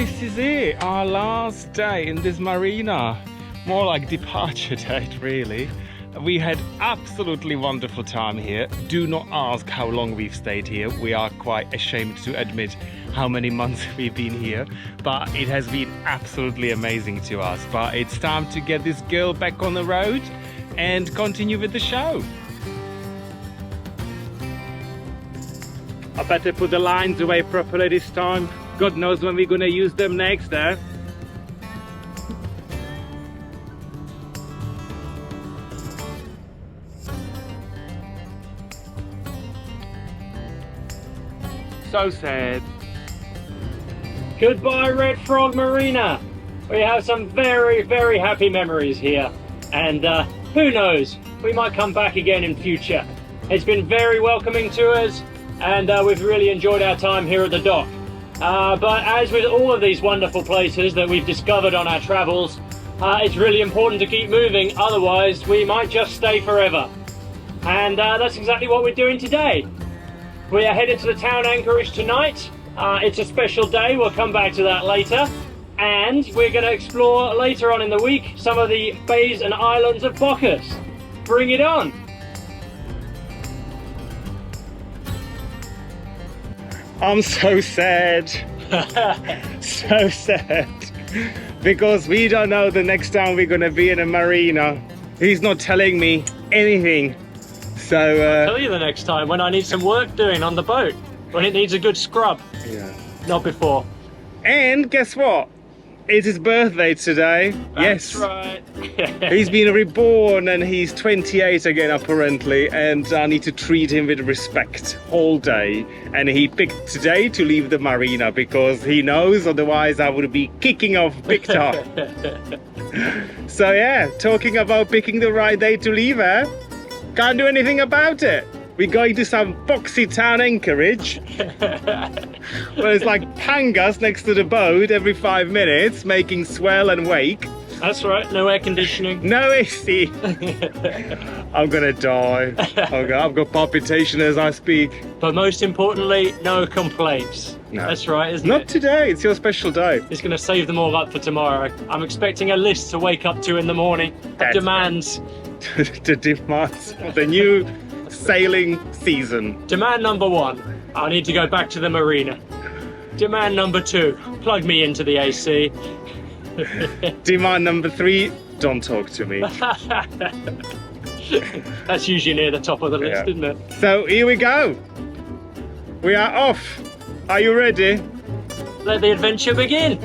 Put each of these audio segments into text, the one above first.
this is it, our last day in this marina. More like departure date, really. We had absolutely wonderful time here. Do not ask how long we've stayed here. We are quite ashamed to admit how many months we've been here, but it has been absolutely amazing to us. But it's time to get this girl back on the road and continue with the show. I better put the lines away properly this time. God knows when we're gonna use them next, eh? So sad. Goodbye, Red Frog Marina. We have some very, very happy memories here. And who knows, we might come back again in future. It's been very welcoming to us, and we've really enjoyed our time here at the dock. But as with all of these wonderful places that we've discovered on our travels, it's really important to keep moving, otherwise we might just stay forever. And that's exactly what we're doing today. We are headed to the town anchorage tonight. It's a special day, we'll come back to that later. And we're going to explore later on in the week some of the bays and islands of Bocas. Bring it on! I'm so sad. So sad. Because we don't know the next time we're going to be in a marina. He's not telling me anything. So, I'll tell you the next time when I need some work doing on the boat, when it needs a good scrub. Yeah. Not before. And guess what? It's his birthday today. That's yes. Right. He's been reborn and he's 28 again apparently, and I need to treat him with respect all day. And he picked today to leave the marina because he knows otherwise I would be kicking off big time. So yeah, talking about picking the right day to leave, eh? Can't do anything about it. We're going to some boxy town anchorage where it's like pangas next to the boat every 5 minutes, making swell and wake. That's right, no air conditioning. No AC. I'm gonna die. I've got palpitation as I speak. But most importantly, no complaints. No. That's right, isn't Not it? today, it's your special day. It's going to save them all up for tomorrow. I'm expecting a list to wake up to in the morning of That's demands. The demands for the new sailing season. Demand number 1, I need to go back to the marina. Demand number 2, plug me into the AC. Demand number 3, don't talk to me. That's usually near the top of the list, Yeah. isn't it? So here we go. We are off. Are you ready? Let the adventure begin.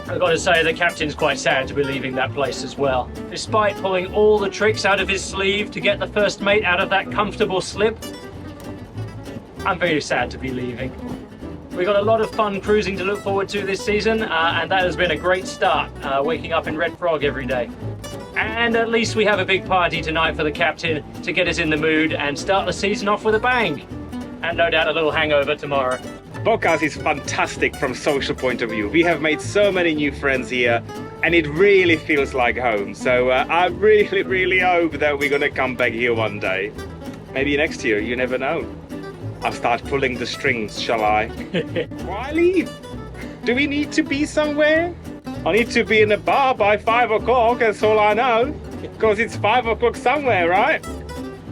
I've got to say, the captain's quite sad to be leaving that place as well. Despite pulling all the tricks out of his sleeve to get the first mate out of that comfortable slip, I'm very sad to be leaving. We've got a lot of fun cruising to look forward to this season, and that has been a great start, waking up in Red Frog every day. And at least we have a big party tonight for the captain to get us in the mood and start the season off with a bang. And no doubt a little hangover tomorrow. Bocas is fantastic from social point of view. We have made so many new friends here and it really feels like home. So I really, really hope that we're gonna come back here one day. Maybe next year, you never know. I'll start pulling the strings, shall I? Why leave? Do we need to be somewhere? I need to be in a bar by 5 o'clock, that's all I know. Because it's 5 o'clock somewhere, right?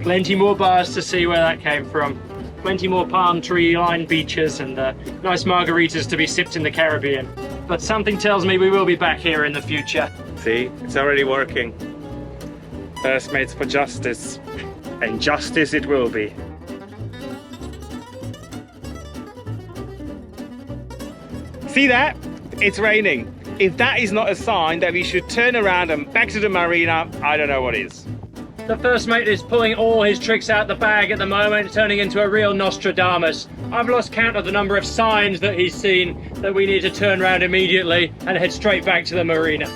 Plenty more bars to see where that came from. Plenty more palm tree lined beaches and nice margaritas to be sipped in the Caribbean. But something tells me we will be back here in the future. See, it's already working. First mates for justice. And justice it will be. See that? It's raining. If that is not a sign that we should turn around and back to the marina, I don't know what is. The first mate is pulling all his tricks out the bag at the moment, turning into a real Nostradamus. I've lost count of the number of signs that he's seen that we need to turn around immediately and head straight back to the marina.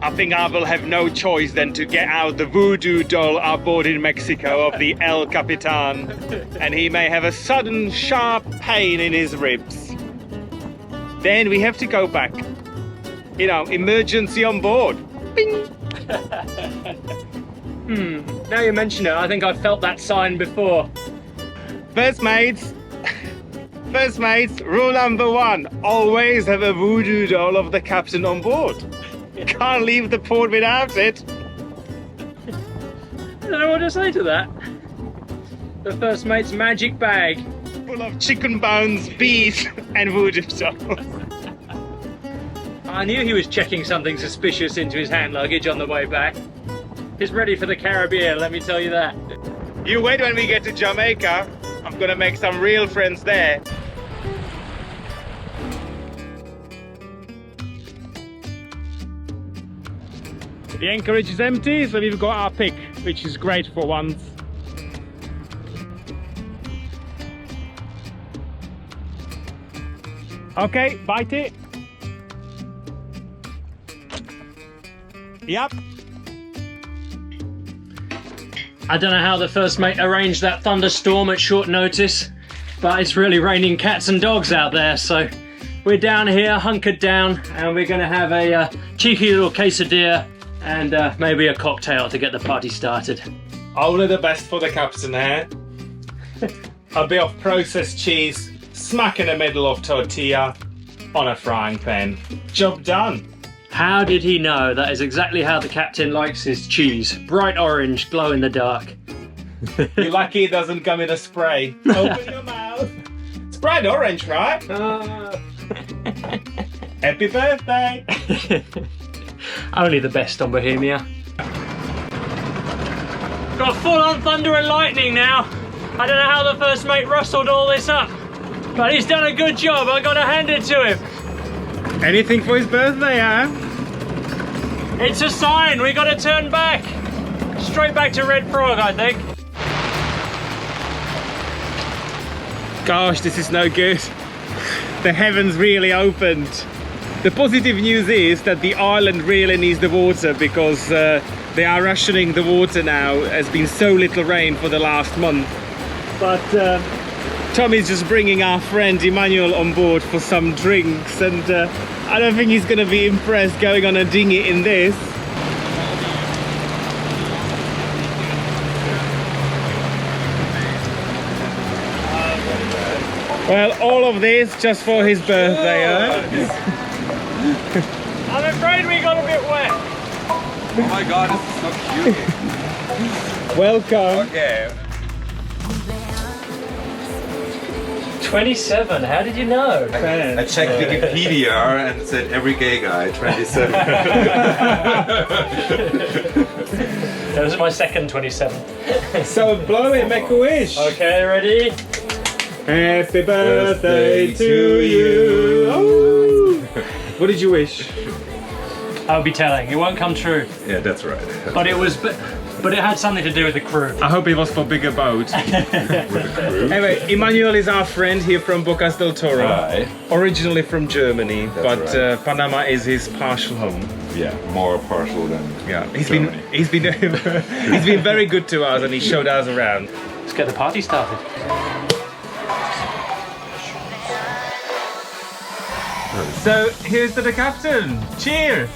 I think I will have no choice than to get out the voodoo doll I bought in Mexico of the El Capitan, and he may have a sudden sharp pain in his ribs. Then we have to go back. You know, emergency on board. Bing! Now you mention it, I think I've felt that sign before. First mates, rule number 1, always have a voodoo doll of the captain on board. Can't leave the port without it. I don't know what to say to that. The first mate's magic bag. Full of chicken bones, bees and voodoo dolls. I knew he was checking something suspicious into his hand luggage on the way back. He's ready for the Caribbean, let me tell you that. You wait when we get to Jamaica. I'm gonna make some real friends there. The anchorage is empty, so we've got our pick, which is great for once. Okay, bite it. Yep. I don't know how the first mate arranged that thunderstorm at short notice, but it's really raining cats and dogs out there, so we're down here, hunkered down, and we're gonna have a cheeky little quesadilla and maybe a cocktail to get the party started. Only the best for the captain here. A bit of processed cheese, smack in the middle of tortilla on a frying pan. Job done. How did he know that is exactly how the captain likes his cheese? Bright orange, glow in the dark. You're lucky it doesn't come in a spray. Open your mouth. It's bright orange, right? Happy birthday. Only the best on Bohemia. Got full-on thunder and lightning now. I don't know how the first mate rustled all this up, but he's done a good job. I gotta hand it to him. Anything for his birthday, huh? It's a sign. We gotta turn back. Straight back to Red Frog, I think. Gosh, this is no good. The heavens really opened. The positive news is that the island really needs the water because they are rationing the water now. There's been so little rain for the last month. But Tommy's just bringing our friend Emmanuel on board for some drinks, and I don't think he's going to be impressed going on a dinghy in this. Well, all of this just for his birthday, huh? I'm afraid we got a bit wet. Oh my god, this is so cute. Welcome. Okay. 27, how did you know? I checked Wikipedia and it said every gay guy, 27. That was my second 27. So blow it, make a wish. Okay, ready? Happy birthday to you. Oh. What did you wish? I'll be telling. It won't come true. Yeah, that's right. But it was, but it had something to do with the crew. I hope it was for bigger boat. Anyway, Emmanuel is our friend here from Bocas del Toro. Hi. Originally from Germany, but right. Panama is his partial home. Yeah, more partial than He's Germany. been he's been very good to us, and he showed us around. Let's get the party started. So here's to the captain. Cheers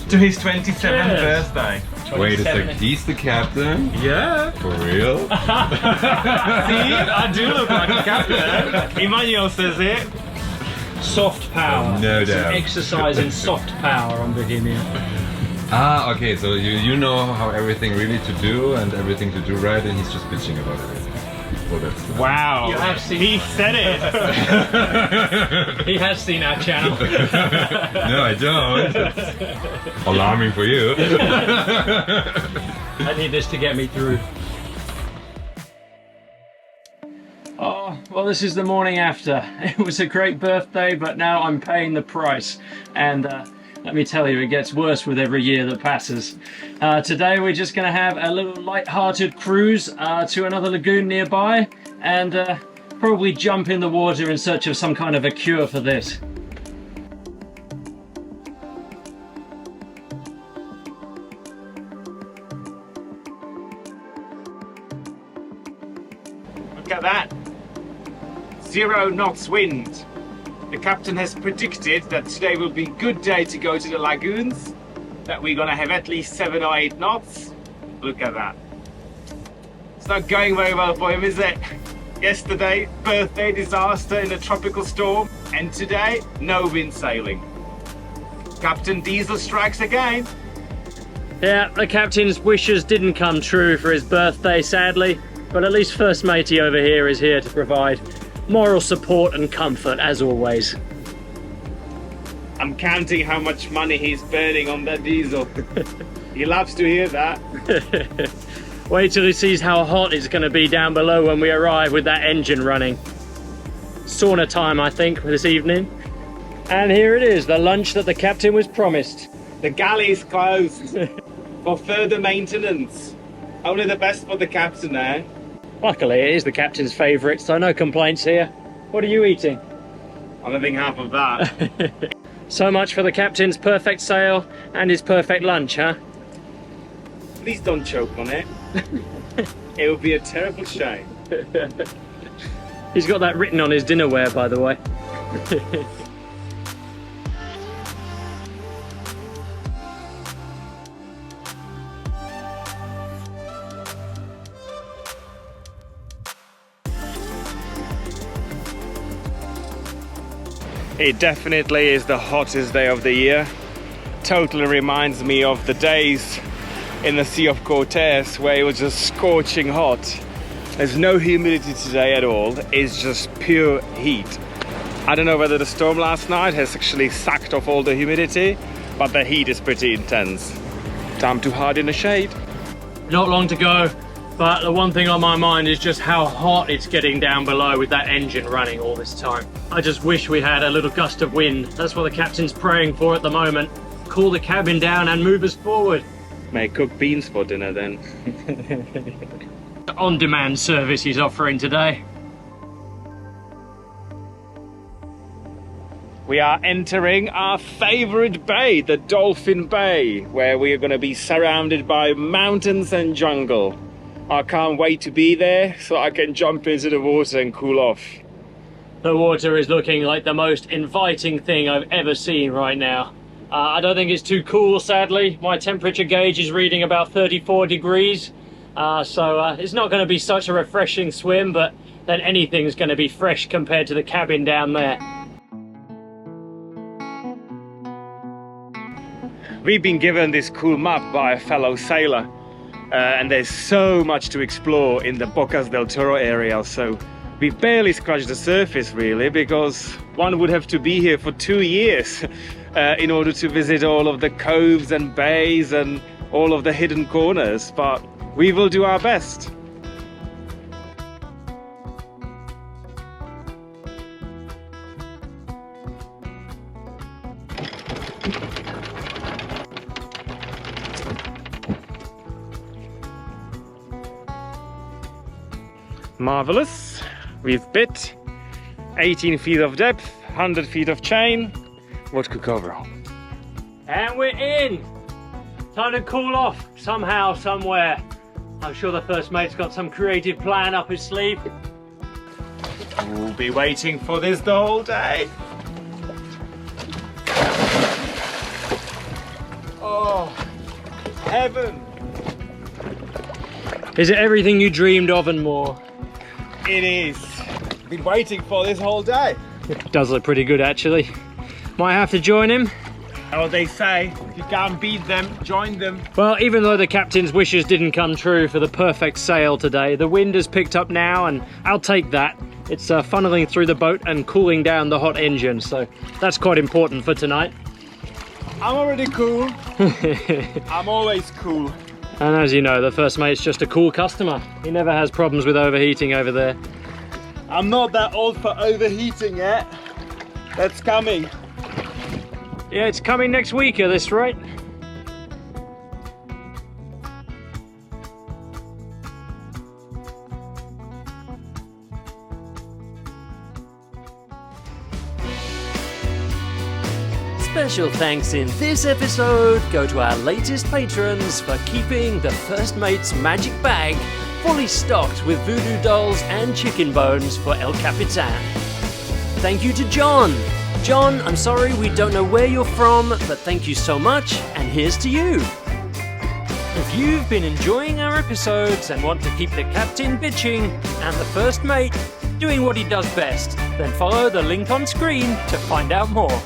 to his 27th Cheers. birthday. Wait a sec, he's the captain? Yeah. For real? See, I do look like a captain. Emmanuel says it. Soft power. No It's an doubt. exercise in soft power on Bohemia. Ah, okay, so you know how everything really to do and everything to do right, and he's just bitching about everything. Oh, that's nice. Wow. You have seen- He said it. He has seen our channel. No, I don't. Alarming for you. I need this to get me through. Oh, well, this is the morning after. It was a great birthday, but now I'm paying the price. And let me tell you, it gets worse with every year that passes. Today we're just going to have a little light-hearted cruise to another lagoon nearby and probably jump in the water in search of some kind of a cure for this. Look at that. 0 knots wind. The captain has predicted that today will be a good day to go to the lagoons, that we're gonna have at least 7 or 8 knots, Look at that. It's not going very well for him, is it? Yesterday, birthday disaster in a tropical storm, and today, no wind sailing. Captain Diesel strikes again. Yeah, the captain's wishes didn't come true for his birthday, sadly, but at least First Matey over here is here to provide moral support and comfort, as always. I'm counting how much money he's burning on that diesel. He loves to hear that. Wait till he sees how hot it's going to be down below when we arrive with that engine running. Sauna time, I think, this evening. And here it is, the lunch that the captain was promised. The galley is closed for further maintenance. Only the best for the captain there. Luckily, it is the captain's favourite, so no complaints here. What are you eating? I'm having half of that. So much for the captain's perfect sail and his perfect lunch, huh? Please don't choke on it. It would be a terrible shame. He's got that written on his dinnerware, by the way. It definitely is the hottest day of the year. Totally reminds me of the days in the Sea of Cortez where it was just scorching hot. There's no humidity today at all. It's just pure heat. I don't know whether the storm last night has actually sucked off all the humidity, but the heat is pretty intense. Time to hide in the shade. Not long to go, but the one thing on my mind is just how hot it's getting down below with that engine running all this time. I just wish we had a little gust of wind. That's what the captain's praying for at the moment. Cool the cabin down and move us forward. May cook beans for dinner then. The on-demand service he's offering today. We are entering our favorite bay, the Dolphin Bay, where we are going to be surrounded by mountains and jungle. I can't wait to be there so I can jump into the water and cool off. The water is looking like the most inviting thing I've ever seen right now. I don't think it's too cool, sadly. My temperature gauge is reading about 34 degrees. So it's not going to be such a refreshing swim, but then anything's going to be fresh compared to the cabin down there. We've been given this cool map by a fellow sailor, and there's so much to explore in the Bocas del Toro area, so we've barely scratched the surface really, because one would have to be here for 2 years in order to visit all of the coves and bays and all of the hidden corners, but we will do our best. Marvelous. We've bit 18 feet of depth, 100 feet of chain. What could go wrong? And we're in! Time to cool off somehow, somewhere. I'm sure the first mate's got some creative plan up his sleeve. We'll be waiting for this the whole day. Oh, heaven! Is it everything you dreamed of and more? It is. Been waiting for this whole day. It does look pretty good, actually. Might have to join him. What they say, if you can't beat them, join them. Well, even though the captain's wishes didn't come true for the perfect sail today, the wind has picked up now, and I'll take that. It's funneling through the boat and cooling down the hot engine, so that's quite important for tonight. I'm already cool. I'm always cool. And as you know, the first mate's just a cool customer. He never has problems with overheating over there. I'm not that old for overheating yet. That's coming. Yeah, it's coming next week at this rate. Special thanks in this episode go to our latest patrons for keeping the First Mate's magic bag fully stocked with voodoo dolls and chicken bones for El Capitan. Thank you to John. John, I'm sorry we don't know where you're from, but thank you so much, and here's to you. If you've been enjoying our episodes and want to keep the captain bitching and the first mate doing what he does best, then follow the link on screen to find out more.